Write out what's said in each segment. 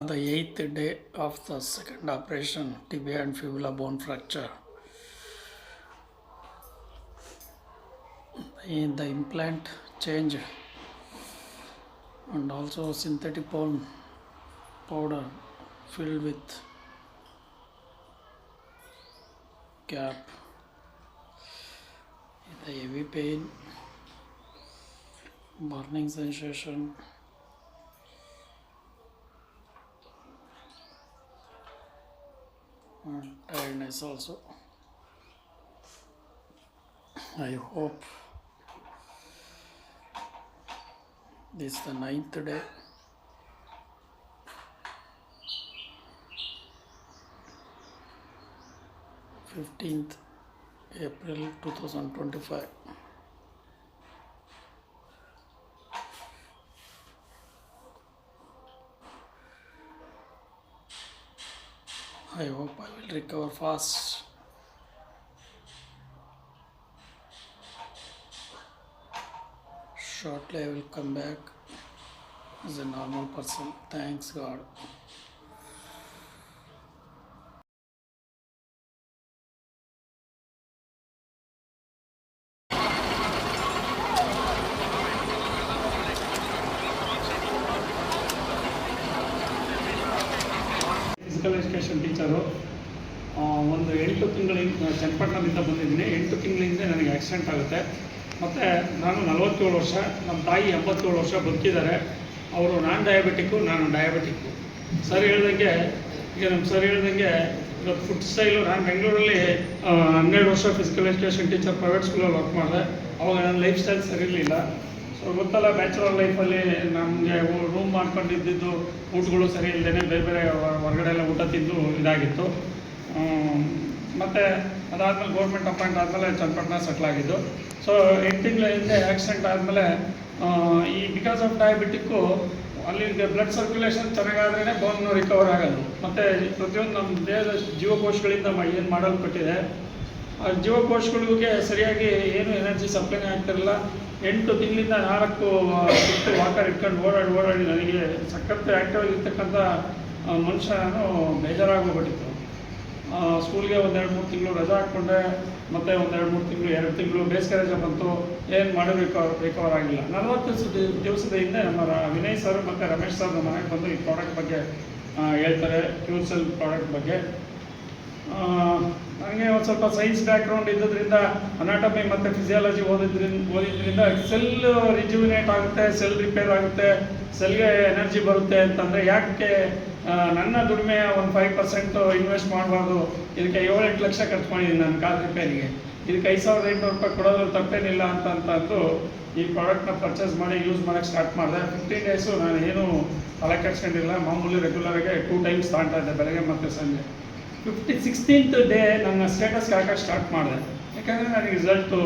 The 8th day of the second operation, tibia and fibula bone fracture. In the implant change and also synthetic bone powder filled with gap. The heavy pain, burning sensation, and tiredness also. I hope this is the 9th day. Fifteenth April 2025. I hope I will recover fast. Shortly I will come back as a normal person. Thanks God. Physical education teacher ಒಂದು 8 ತಿಂಗಳಿಂದ ಚನ್ನಪಟ್ಟಣದಿಂದ ಬಂದಿದ್ದೀನಿ. 8 ತಿಂಗಳಿಂದ ನನಗೆ accident ಆಗುತ್ತೆ. ಮತ್ತು ನಾನು 47 ವರ್ಷ, ನಮ್ಮ ತಾಯಿ 87 ವರ್ಷ ಬದುಕಿದ್ದಾರೆ. ಅವರು ನಾನ್ ಡಯಾಬಿಟಿಕ್ಕು, ನಾನು ಡಯಾಬಿಟಿಕ್ಕು. ಸರ್ ಹೇಳ್ದಂಗೆ ಇವತ್ತು ಫುಡ್ ಸ್ಟೈಲು, ನಾನು ಬೆಂಗಳೂರಲ್ಲಿ 12 ವರ್ಷ ಫಿಸಿಕಲ್ ಎಜುಕೇಷನ್ ಟೀಚರ್ ಪ್ರೈವೇಟ್ ಸ್ಕೂಲಲ್ಲಿ ವರ್ಕ್ ಮಾಡಿದೆ. ಅವಾಗ ನನ್ನ ಲೈಫ್ ಸ್ಟೈಲ್ ಸರಿ ಇರಲಿಲ್ಲ. ಸೊ ಗೊತ್ತಲ್ಲ, ಬ್ಯಾಚುಲರ್ ಲೈಫಲ್ಲಿ ನಮಗೆ ರೂಮ್ ಮಾಡ್ಕೊಂಡಿದ್ದು ಊಟಗಳು ಸರಿ ಇಲ್ಲದೇ ಬೇರೆ ಬೇರೆ ಹೊರಗಡೆ ಎಲ್ಲ ಊಟ ತಿಂದು ಇದಾಗಿತ್ತು. ಮತ್ತು ಅದಾದಮೇಲೆ ಗೌರ್ಮೆಂಟ್ ಅಪಾಯಿಂಟ್ ಆದಮೇಲೆ ಚನ್ನಪಟ್ಟಣ ಸೆಟ್ಲ್ ಆಗಿದ್ದು. ಸೊ 8 ತಿಂಗಳ ಹಿಂದೆ ಆಕ್ಸಿಡೆಂಟ್ ಆದಮೇಲೆ ಈ ಬಿಕಾಸ್ ಆಫ್ ಡಯಾಬಿಟಿಕ್ಕು ಅಲ್ಲಿ ಬ್ಲಡ್ ಸರ್ಕ್ಯುಲೇಷನ್ ಚೆನ್ನಾಗಾದ್ರೇ ಬೋನ್ ರಿಕವರ್ ಆಗೋದು. ಮತ್ತು ಪ್ರತಿಯೊಂದು ನಮ್ಮ ದೇಹದ ಜೀವಕೋಶಗಳಿಂದ ಏನು ಮಾಡಲ್ಪಟ್ಟಿದೆ, ಆ ಜೀವಕೋಶಗಳಿಗೆ ಸರಿಯಾಗಿ ಏನು ಎನರ್ಜಿ ಸಪ್ಲೈನೇ ಆಗ್ತಿರಲಿಲ್ಲ. 8 ತಿಂಗಳಿಂದ 4 ಸುತ್ತು ವಾಕರ್ ಇಟ್ಕೊಂಡು ಓಡಾಡಿ ನನಗೆ ಸಖತ್ ಆ್ಯಕ್ಟಿವ್ ಆಗಿರ್ತಕ್ಕಂಥ ಮನುಷ್ಯ ನಾನು ಬೇಜಾರಾಗೋಗ್ಬಿಟ್ಟಿತ್ತು. ಸ್ಕೂಲ್ಗೆ 1-2-3 ತಿಂಗಳು ರಜಾ ಹಾಕ್ಕೊಂಡೆ. ಮತ್ತು 1-2-3 ತಿಂಗಳು 2 ತಿಂಗಳು ಬೇಸಿಗೆ ರಜೆ ಬಂತು. ಏನು ಮಾಡೋದು ರಿಕವರ್ ಆಗಿಲ್ಲ. 40 ದಿವಸದ ಹಿಂದೆ ನಮ್ಮ ವಿನಯ್ ಸರ್ ಮತ್ತು ರಮೇಶ್ ಸರ್ ನಮ್ಮ ಮನೆಗೆ ಬಂದು ಈ ಪ್ರಾಡಕ್ಟ್ ಬಗ್ಗೆ ಹೇಳ್ತಾರೆ, ಕ್ಯೂರ್ಸೆಲ್ ಪ್ರಾಡಕ್ಟ್ ಬಗ್ಗೆ. ನನಗೆ ಒಂದು ಸ್ವಲ್ಪ ಸೈನ್ಸ್ ಬ್ಯಾಕ್ಗ್ರೌಂಡ್ ಇದ್ದದ್ರಿಂದ, ಅನಾಟಮಿ ಮತ್ತು ಫಿಸಿಯಾಲಜಿ ಓದಿದ್ರಿಂದ ಸೆಲ್ ರಿಜ್ಯುವಿನೇಟ್ ಆಗುತ್ತೆ, ಸೆಲ್ ರಿಪೇರ್ ಆಗುತ್ತೆ, ಸೆಲ್ಗೆ ಎನರ್ಜಿ ಬರುತ್ತೆ ಅಂತಂದರೆ ಯಾಕೆ ನನ್ನ ದುಡಿಮೆ ಒಂದು 5% ಇನ್ವೆಸ್ಟ್ ಮಾಡಬಾರ್ದು. ಇದಕ್ಕೆ 7-8 ಲಕ್ಷ ಖರ್ಚು ಮಾಡಿದ್ದೀನಿ ನನ್ನ ಕಾರ್ ರಿಪೇರಿಗೆ. ಇದಕ್ಕೆ 5,800 ರೂಪಾಯಿ ಕೊಡೋದು ತಪ್ಪೇನಿಲ್ಲ ಅಂತಂದು ಈ ಪ್ರಾಡಕ್ಟ್ನ ಪರ್ಚೇಸ್ ಮಾಡಿ ಯೂಸ್ ಮಾಡೋಕ್ಕೆ ಸ್ಟಾರ್ಟ್ ಮಾಡಿದೆ. 15 ಡೇಸು ನಾನು ಏನು ತಲೆ ಕೆಡ್ಸ್ಕೊಂಡಿಲ್ಲ. ಮಾಮೂಲಿ ರೆಗ್ಯುಲರಾಗಿ 2 ಟೈಮ್ಸ್ ತಗೊಳ್ತಾ ಇದ್ದೆ, ಬೆಳಗ್ಗೆ ಮತ್ತು ಸಂಜೆ. 16th ಡೇ ನನ್ನ ಸ್ಟೇಟಸ್ಗೆ ಹಾಕೋಕ್ಕೆ ಸ್ಟಾರ್ಟ್ ಮಾಡಿದೆ. ಯಾಕಂದರೆ ನನಗೆ ರಿಸಲ್ಟು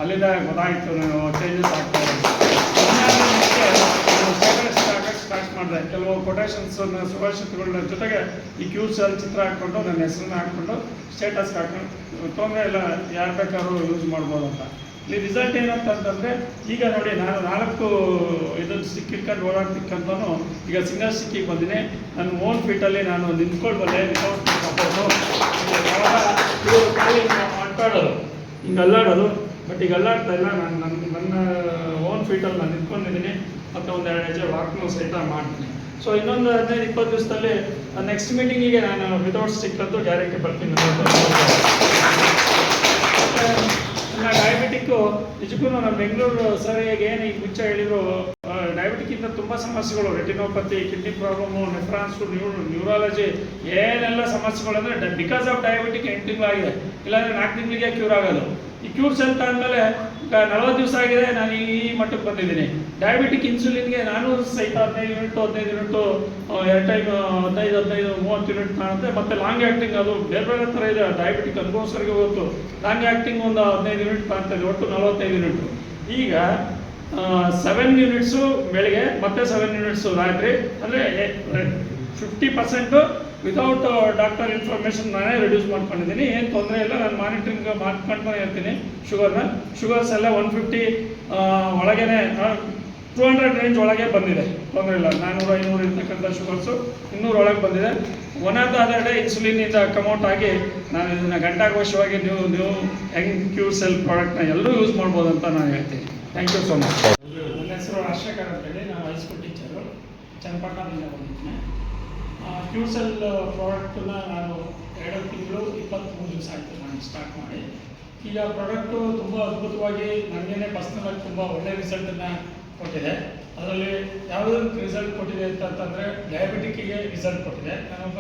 ಅಲ್ಲಿಂದ ಗೊತ್ತಾಯಿತು, ನಾನು ಚೇಂಜಸ್ ಆಗ್ತಾ ಇರೋದು. ಸ್ಟೇಟಸ್ ಹಾಕೋಕ್ಕೆ ಸ್ಟಾರ್ಟ್ ಮಾಡಿದೆ. ಕೆಲವು ಕೊಟೇಶನ್ಸನ್ನು, ಸುಭಾಷಿತಗಳ ಜೊತೆಗೆ ಈ ಕ್ಯೂರ್ಸೆಲ್ ಚಿತ್ರ ಹಾಕ್ಕೊಂಡು ನನ್ನ ಹೆಸರನ್ನ ಹಾಕ್ಕೊಂಡು ಸ್ಟೇಟಸ್ಗೆ ಹಾಕೊಂಡು ತೊಂದರೆ ಇಲ್ಲ, ಯಾರು ಬೇಕಾದ್ರೂ ಯೂಸ್ ಮಾಡ್ಬೋದು ಅಂತ. ಇಲ್ಲಿ ರಿಸಲ್ಟ್ ಏನಂತಂದರೆ, ಈಗ ನೋಡಿ, ನಾನು 4 ಇದನ್ನು ಸಿಕ್ಕಿಟ್ಕೊಂಡು ಓಡಾಡ್ತಿಕ್ಕಂತೂ ಈಗ ಸಿಂಗಲ್ ಸ್ಟಿಕ್ಕಿಗೆ ಬಂದಿನಿ. ನನ್ನ ಓನ್ ಫೀಟಲ್ಲಿ ನಾನು ನಿಂತ್ಕೊಳ್ಬಲ್ಲೆ, ವಿತೌಟ್ ಸಪೋರ್ಟು. ಮಾತಾಡೋದು, ಹಿಂಗೆ ಅಲ್ಲಾಡೋದು, ಬಟ್ ಈಗ ಅಲ್ಲಾಡ್ತಾ ಇಲ್ಲ. ನನ್ನ ಓನ್ ಫೀಟಲ್ಲಿ ನಾನು ನಿಂತ್ಕೊಂಡಿದ್ದೀನಿ. ಮತ್ತು 1-2 ಹೆಜ್ಜೆ ವಾಕ್ನೂ ಸಹಿತ ಮಾಡ್ತೀನಿ. ಸೊ ಇನ್ನೊಂದು 15-20 ದಿವಸದಲ್ಲಿ ನೆಕ್ಸ್ಟ್ ಮೀಟಿಂಗಿಗೆ ನಾನು ವಿತೌಟ್ ಸ್ಟಿಕ್ ಅಂತೂ ಗ್ಯಾರಂಟಿ ಬರ್ತೀನಿ. ಡಯಾಬಿಟಿಕ್ಕು ನಿಜಕ್ಕೂ ನಮ್ಮ ಬೆಂಗಳೂರು ಸರಿಯಾಗಿ ಏನು ಈ ಗುಚ್ಚ ಹೇಳಿದ್ರು, ಡಯಾಬಿಟಿಕ್ಕಿಂದ ತುಂಬ ಸಮಸ್ಯೆಗಳು, ರೆಟಿನೋಪತಿ, ಕಿಡ್ನಿ ಪ್ರಾಬ್ಲಮ್ಮು, ನೆಫ್ರಾನ್ಸು, ನ್ಯೂರಾಲಜಿ, ಏನೆಲ್ಲ ಸಮಸ್ಯೆಗಳಂದರೆ ಬಿಕಾಸ್ ಆಫ್ ಡಯಾಬಿಟಿಕ್ 8 ತಿಂಗಳಾಗಿದೆ. ಇಲ್ಲಾಂದರೆ 4 ತಿಂಗಳಿಗೆ ಕ್ಯೂರ್ ಆಗೋದು. ಈ ಕ್ಯೂರ್ಸ್ ಅಂತ ಆದಮೇಲೆ 40 ದಿವಸ ಆಗಿದೆ, ನಾನು ಈ ಮಟ್ಟಕ್ಕೆ ಬಂದಿದ್ದೀನಿ. ಡಯಾಬಿಟಿಕ್ ಇನ್ಸುಲಿನ್ಗೆ ನಾನು ಸಹಿತ 15 ಯೂನಿಟ್ಟು 2 ಟೈಮ್ 15-30 ಯೂನಿಟ್ ಕಾಣುತ್ತೆ. ಮತ್ತು ಲಾಂಗ್ ಆ್ಯಕ್ಟಿಂಗ್, ಅದು ಬೇರೆ ಬೇರೆ ಥರ ಇದೆ. ಡಯಾಬಿಟಿಕ್ ಅನುಭವಿಸೋರಿಗೆ ಗೊತ್ತು. ಲಾಂಗ್ ಆ್ಯಕ್ಟಿಂಗ್ ಒಂದು 15 ಯೂನಿಟ್ ಕಾಣ್ತಾಯಿದೆ, ಒಟ್ಟು 45 ಯೂನಿಟ್ಟು. ಈಗ 7 ಯೂನಿಟ್ಸು ಬೆಳಗ್ಗೆ, ಮತ್ತೆ 7 ಯೂನಿಟ್ಸು ರಾತ್ರಿ. ಅಂದರೆ 50% ವಿತೌಟ್ ಡಾಕ್ಟರ್ ಇನ್ಫಾರ್ಮೇಷನ್ ನಾನೇ ರಿಡ್ಯೂಸ್ ಮಾಡ್ಕೊಂಡಿದ್ದೀನಿ. ಏನು ತೊಂದರೆ ಇಲ್ಲ, ನಾನು ಮಾನಿಟ್ರಿಂಗ್ ಮಾಡ್ಕೊಂಡು ಇರ್ತೀನಿ. ಶುಗರ್ಸ್ ಎಲ್ಲ 150 ಒಳಗೇ 200 ರೇಂಜ್ ಒಳಗೆ ಬಂದಿದೆ, ತೊಂದರೆ ಇಲ್ಲ. 400-500 ಇರ್ತಕ್ಕಂಥ ಶುಗರ್ಸು 200 ಒಳಗೆ ಬಂದಿದೆ. One of the other day ಇನ್ಸುಲಿನಿಂದ ಕಮೌಟ್ ಆಗಿ ನಾನು ಇದನ್ನು ಗಂಟಾಘೋಷವಾಗಿ ನೀವು ಯಂಗ್ ಕ್ಯೂರ್ ಸೆಲ್ ಪ್ರಾಡಕ್ಟ್ನ ಎಲ್ಲರೂ ಯೂಸ್ ಮಾಡ್ಬೋದು ಅಂತ ನಾನು ಹೇಳ್ತೀನಿ. Thank you so much. ನನ್ನ ಹೆಸರು ರಾಜಶೇಖರ್ ಅಂತೇಳಿ, ನಾನು ಹೈಸ್ಕೂಲ್ ಟೀಚರು, ಚನ್ನಪಟ್ಟಣದಿಂದ ಬಂದಿದ್ದೀನಿ. ಕ್ಯೂರ್ ಸೆಲ್ ಪ್ರಾಡಕ್ಟನ್ನ ನಾನು 2 ತಿಂಗಳು 23 ದಿವಸ ಆಯಿತು ನಾನು ಸ್ಟಾರ್ಟ್ ಮಾಡಿ. ಈಗ ಪ್ರಾಡಕ್ಟು ತುಂಬ ಅದ್ಭುತವಾಗಿ ನನಗೇನೆ ಪರ್ಸ್ನಲಾಗಿ ತುಂಬ ಒಳ್ಳೆಯ ರಿಸಲ್ಟನ್ನು ಕೊಟ್ಟಿದೆ. ಅದರಲ್ಲಿ ಯಾವುದೇ ರಿಸಲ್ಟ್ ಕೊಟ್ಟಿದೆ ಅಂತಂದರೆ ಡಯಾಬಿಟಿಕ್ಕಿಗೆ ರಿಸಲ್ಟ್ ಕೊಟ್ಟಿದೆ. ನಾನೊಬ್ಬ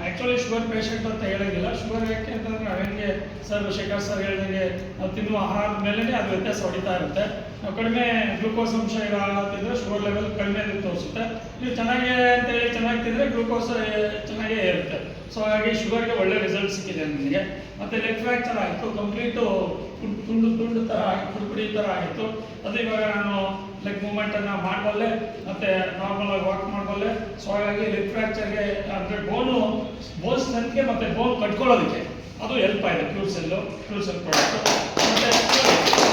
ಆ್ಯಕ್ಚುಲಿ ಶುಗರ್ ಪೇಷಂಟ್ ಅಂತ ಹೇಳೋಂಗಿಲ್ಲ. ಶುಗರ್ ಯಾಕೆ ಅಂತಂದರೆ ನನಗೆ ಶೇಖರ್ ಸರ್ ಹೇಳಿದಂಗೆ ನಾವು ತಿನ್ನುವ ಆಹಾರದ ಮೇಲೇ ಅದು ವ್ಯತ್ಯಾಸ ಹೊಡಿತಾ ಇರುತ್ತೆ. ನಾವು ಕಡಿಮೆ ಗ್ಲೂಕೋಸ್ ಅಂಶ ಇರೋ ಆಹಾರ ತಿಂದರೆ ಶುಗರ್ ಲೆವೆಲ್ ಕಡಿಮೆ ಅಂತ ತೋರಿಸುತ್ತೆ. ನೀವು ಚೆನ್ನಾಗಿ ಅಂತೇಳಿ ಚೆನ್ನಾಗಿ ತಿಂದರೆ ಗ್ಲೂಕೋಸ್ ಚೆನ್ನಾಗೇ ಇರುತ್ತೆ. ಸೊ ಹಾಗಾಗಿ ಶುಗರ್ಗೆ ಒಳ್ಳೆ ರಿಸಲ್ಟ್ ಸಿಕ್ಕಿದೆ ನನಗೆ. ಮತ್ತು ಲೆಗ್ ಫ್ರ್ಯಾಕ್ಚರ್ ಆಯಿತು, ಕಂಪ್ಲೀಟು ತುಂಡು ಥರ ಪುಡಿ ಥರ ಆಗಿತ್ತು. ಅದು ಇವಾಗ ನಾನು ಲೆಗ್ ಮೂಮೆಂಟನ್ನು ಮಾಡಬಲ್ಲೆ ಮತ್ತು ನಾರ್ಮಲಾಗಿ ವಾಕ್ ಮಾಡಬಲ್ಲೆ. ಸೊ ಹಾಗಾಗಿ ಲೆಗ್ ಫ್ರ್ಯಾಕ್ಚರ್ಗೆ ಅಂದರೆ ಬೋನ್ ಸ್ಟ್ರೆಂತ್ಗೆ ಮತ್ತು ಬೋನ್ ಕಟ್ಕೊಳ್ಳೋದಕ್ಕೆ ಅದು ಹೆಲ್ಪ್ ಆಗಿದೆ ಕ್ಯೂರ್ ಸೆಲ್ ಪ್ರಾಡಕ್ಟು. ಮತ್ತು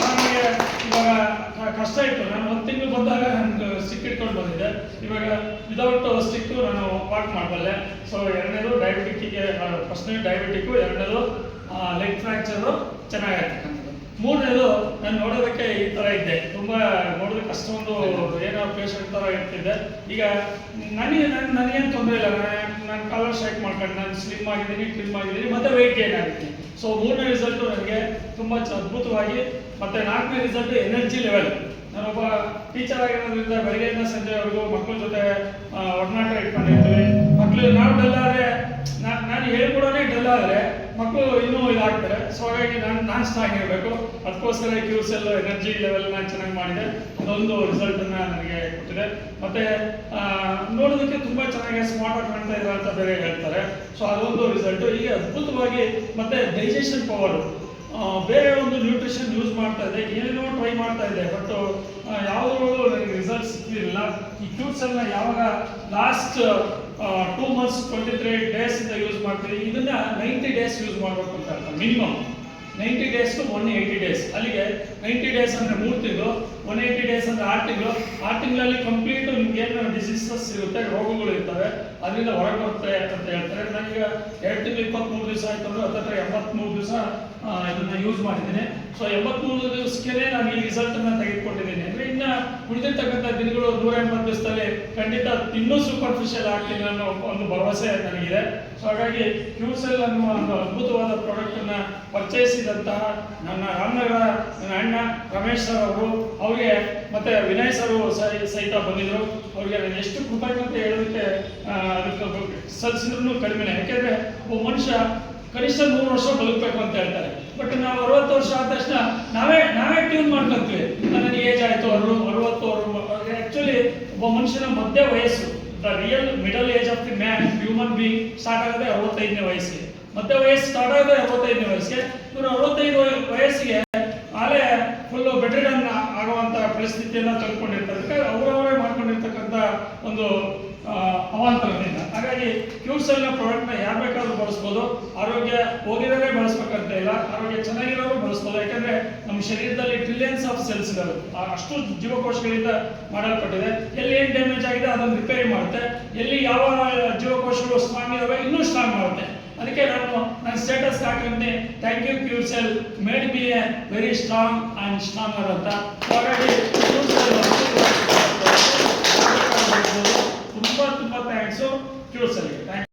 ನನಗೆ ಇವಾಗ ಕಷ್ಟ ಇತ್ತು. ನಾನು 1 ತಿಂಗಳು ಬಂದಾಗ ನನಗೆ ಸ್ಟಿಕ್ ಇಟ್ಕೊಂಡು ಬಂದಿದ್ದೆ. ಇವಾಗ ವಿದೌಟ್ ಸ್ಟಿಕ್ಕು ನಾನು ವಾಕ್ ಮಾಡಬಲ್ಲೆ. ಸೊ ಎರಡನೇದು ಡಯಾಬಿಟಿಕ್ಕಿಗೆ, ಫಸ್ಟ್ನೇ ಡಯಾಬಿಟಿಕ್ಕು, ಎರಡನೇದು ಲೆಗ್ ಫ್ರ್ಯಾಕ್ಚರು ಚೆನ್ನಾಗಿರ್ತಕ್ಕಂಥದ್ದು. ಮೂರನೇದು ನಾನು ನೋಡೋದಕ್ಕೆ ಈ ಥರ ಇದ್ದೆ, ತುಂಬ ನೋಡೋದಕ್ಕೆ ಅಷ್ಟೊಂದು ಏನೋ ಪೇಷಂಟ್ ಥರ ಇರ್ತಿದ್ದೆ. ಈಗ ನನಗೇನು ತೊಂದರೆ ಇಲ್ಲ. ನಾನು ಕಾಲರ್ ಸ್ಟ್ರೈಕ್ ಮಾಡ್ಕೊಂಡು ನಾನು ಸ್ಲಿಮ್ ಆಗಿದ್ದೀನಿ, ಟ್ರಿಮ್ ಆಗಿದ್ದೀನಿ, ಮತ್ತು ವೆಯ್ಟ್ ಗೇನ್ ಆಗಿದ್ದೀನಿ. ಸೊ 3ನೇ ರಿಸಲ್ಟು ನನಗೆ ತುಂಬ ಅದ್ಭುತವಾಗಿ. ಮತ್ತು 4ನೇ ರಿಸಲ್ಟು ಎನರ್ಜಿ ಲೆವೆಲ್. ನಾನೊಬ್ಬ ಟೀಚರ್ ಆಗಿರೋದ್ರಿಂದ ಬೆಳಗ್ಗೆಯಿಂದ ಸಂಜೆವರೆಗೂ ಮಕ್ಕಳ ಜೊತೆ ಒಡನಾಟ ಇಟ್ಕೊಂಡಿರ್ತೀವಿ. ಮಕ್ಕಳು ನಾವು ಡಲ್ ಆದರೆ, ನಾನು ಹೇಳ್ಕೊಡೋನೇ ಡಲ್ ಆದರೆ ಮಕ್ಕಳು ಇನ್ನೂ ಇದಾಗ್ತಾರೆ. ಸೊ ಹಾಗಾಗಿ ನಾನು ಸ್ಟ್ರಾಂಗ್ ಇರಬೇಕು. ಅದಕ್ಕೋಸ್ಕರ ಕ್ಯೂರ್ ಸೆಲ್ ಎನರ್ಜಿ ಲೆವೆಲ್ನ ಚೆನ್ನಾಗಿ ಮಾಡಿದೆ. ಅದೊಂದು ರಿಸಲ್ಟನ್ನು ನನಗೆ ಕೊಟ್ಟಿದೆ. ಮತ್ತು ನೋಡೋದಕ್ಕೆ ತುಂಬ ಚೆನ್ನಾಗಿ ಸ್ಮಾರ್ಟಾಗಿ ಕಾಣ್ತಾ ಇದ್ದಾರೆ ಅಂತ ಬೇರೆ ಹೇಳ್ತಾರೆ. ಸೊ ಅದೊಂದು ರಿಸಲ್ಟು. ಈಗ ಅದ್ಭುತವಾಗಿ. ಮತ್ತು ಡೈಜೆಷನ್ ಪವರು, ಬೇರೆ ಒಂದು ನ್ಯೂಟ್ರಿಷನ್ ಯೂಸ್ ಮಾಡ್ತಾ ಇದ್ದೆ, ಏನೇನೋ ಟ್ರೈ ಮಾಡ್ತಾ ಇದ್ದೆ, ಬಟ್ ಯಾವುದ್ರಲ್ಲೂ ನನಗೆ ರಿಸಲ್ಟ್ ಸಿಕ್ಕಿರಲಿಲ್ಲ. ಈ ಕ್ಯೂರ್ ಸೆಲ್ನ ಯಾವಾಗ ಲಾಸ್ಟ್ 2 months 23 ಡೇಸಿಂದ ಯೂಸ್ ಮಾಡ್ತೀವಿ. ಇದನ್ನು 90 ಡೇಸ್ ಯೂಸ್ ಮಾಡಬೇಕು ಅಂತ ಹೇಳ್ತಾರೆ. Minimum 90 days to 180 days. ಅಲ್ಲಿಗೆ 90 ಡೇಸ್ ಅಂದರೆ 3 ತಿಂಗಳು, 180 ಡೇಸ್ ಅಂದರೆ 6 ತಿಂಗಳು. 6 ತಿಂಗಳಲ್ಲಿ ಕಂಪ್ಲೀಟು ನಿಮ್ಗೆ ಏನು ಡಿಸೀಸಸ್ ಇರುತ್ತೆ, ರೋಗಗಳು ಇರ್ತವೆ, ಅದರಿಂದ ಹೊರಗೆ ಬರುತ್ತೆ ಅಂತ ಹೇಳ್ತಾರೆ. ನಾನೀಗ 2 ತಿಂಗಳು 23 ದಿವಸ ಆಯಿತು ಅಂದರೆ ಹತ್ತತ್ರ 83 ದಿವಸ ಇದನ್ನು ಯೂಸ್ ಮಾಡಿದ್ದೀನಿ. ಸೊ 83 ದಿವಸಕ್ಕೆ ನಾನು ಈ ರಿಸಲ್ಟನ್ನು ತೆಗೆದುಕೊಂಡಿದ್ದೀನಿ. ಅಂದರೆ ಇನ್ನು ಉಳಿದಿರ್ತಕ್ಕಂಥ ದಿನಗಳು 180 ದಿವಸದಲ್ಲಿ ಖಂಡಿತ ಇನ್ನೂ ಸೂಪರ್ಫಿಷಿಯಲ್ ಆಗ್ತೀನಿ ಅನ್ನೋ ಒಂದು ಭರವಸೆ ನನಗಿದೆ. ಸೊ ಹಾಗಾಗಿ ಕ್ಯೂರ್ ಸೆಲ್ ಅನ್ನುವ ಒಂದು ಅದ್ಭುತವಾದ ಪ್ರಾಡಕ್ಟನ್ನು ಪರಿಚಯಿಸಿದಂತಹ ನನ್ನ ರಾಮನಗರ ನನ್ನ ಅಣ್ಣ ರಮೇಶ್ ಸರ್ ಅವರು, ಅವರಿಗೆ ಮತ್ತು ವಿನಯ್ ಸರ್ ಸಹಿತ ಬಂದಿದ್ದರು. ಅವರಿಗೆ ನಾನು ಎಷ್ಟು ಕೃತಜ್ಞತೆ ಹೇಳೋದಕ್ಕೆ ಅದಕ್ಕೆ ಸಲ್ಲಿಸಿದ್ರೂ ಕಡಿಮೆನೆ. ಯಾಕೆಂದರೆ ಒಬ್ಬ ಮನುಷ್ಯ ಕನಿಷ್ಠ 100 ವರ್ಷ ಬದುಕಬೇಕು ಅಂತ ಹೇಳ್ತಾರೆ. ಬಟ್ ನಾವು 60 ವರ್ಷ ಆದ ತಕ್ಷಣ ನಾವೇ ಟ್ಯೂನ್ ಮಾಡ್ಕೊತೀವಿ. ನನಗೆ ಏಜ್ ಆಯಿತು 60. ಆ್ಯಕ್ಚುಲಿ ಒಬ್ಬ ಮನುಷ್ಯನ ಮಧ್ಯ ವಯಸ್ಸು, the real middle age of the man human being start ಆಗೋದೇ 65ನೇ ವಯಸ್ಸಿಗೆ. ಮಧ್ಯ ವಯಸ್ಸು ಸ್ಟಾರ್ಟ್ ಆಗೋದೇ 65ನೇ ವಯಸ್ಸಿಗೆ. ಇವರು 65 ವಯಸ್ಸಿಗೆ ಆಲೇ ಫುಲ್ಲು ಬೆಡ್ರಿಡನ್ ಆಗುವಂಥ ಪರಿಸ್ಥಿತಿಯನ್ನು ತೆಗೆದುಕೊಂಡಿರ್ತಾರೆ. ಅವರವರೇ ಮಾಡ್ಕೊಂಡಿರ್ತಕ್ಕಂಥ ಒಂದು ಅವಾಂತರದಿಂದ. ಹಾಗಾಗಿ ಕ್ಯೂರ್ ಸೆಲ್ನ ಪ್ರಾಡಕ್ಟ್ನ ಯಾರು ಬೇಕಾದ್ರೂ ಬಳಸ್ಬೋದು. ಆರೋಗ್ಯ ಹೋಗಿರೋದೇ ಬಳಸ್ಬೇಕಂತ ಇಲ್ಲ, ಆರೋಗ್ಯ ಚೆನ್ನಾಗಿರೋರು ಬಳಸ್ಬೋದು. ಯಾಕಂದರೆ ನಮ್ಮ ಶರೀರದಲ್ಲಿ ಟ್ರಿಲಿಯನ್ಸ್ ಆಫ್ ಸೆಲ್ಸ್ ಇದಾವೆ, ಅಷ್ಟು ಜೀವಕೋಶಗಳಿಂದ ಮಾಡಲ್ಪಟ್ಟಿದೆ. ಎಲ್ಲಿ ಏನು ಡ್ಯಾಮೇಜ್ ಆಗಿದೆ ಅದನ್ನು ರಿಪೇರಿ ಮಾಡುತ್ತೆ, ಎಲ್ಲಿ ಯಾವ ಜೀವಕೋಶಗಳು ಸ್ಟ್ರಾಂಗ್ ಇದಾವೆ ಇನ್ನೂ ಸ್ಟ್ರಾಂಗ್ ಮಾಡುತ್ತೆ. ಅದಕ್ಕೆ ನನ್ನ ಸ್ಟೇಟಸ್ ಹಾಕಿರ್ತೀನಿ, thank you cure cell made be a very strong and stronger ಅಂತ. ಹಾಗಾಗಿ ಕ್ಯೂರ್ ಸೆಲ್ ತುಂಬ ಥ್ಯಾಂಕ್ಸು ಕ್ಯೂರ್ ಸೆಲ್ಗೆ. Thank you.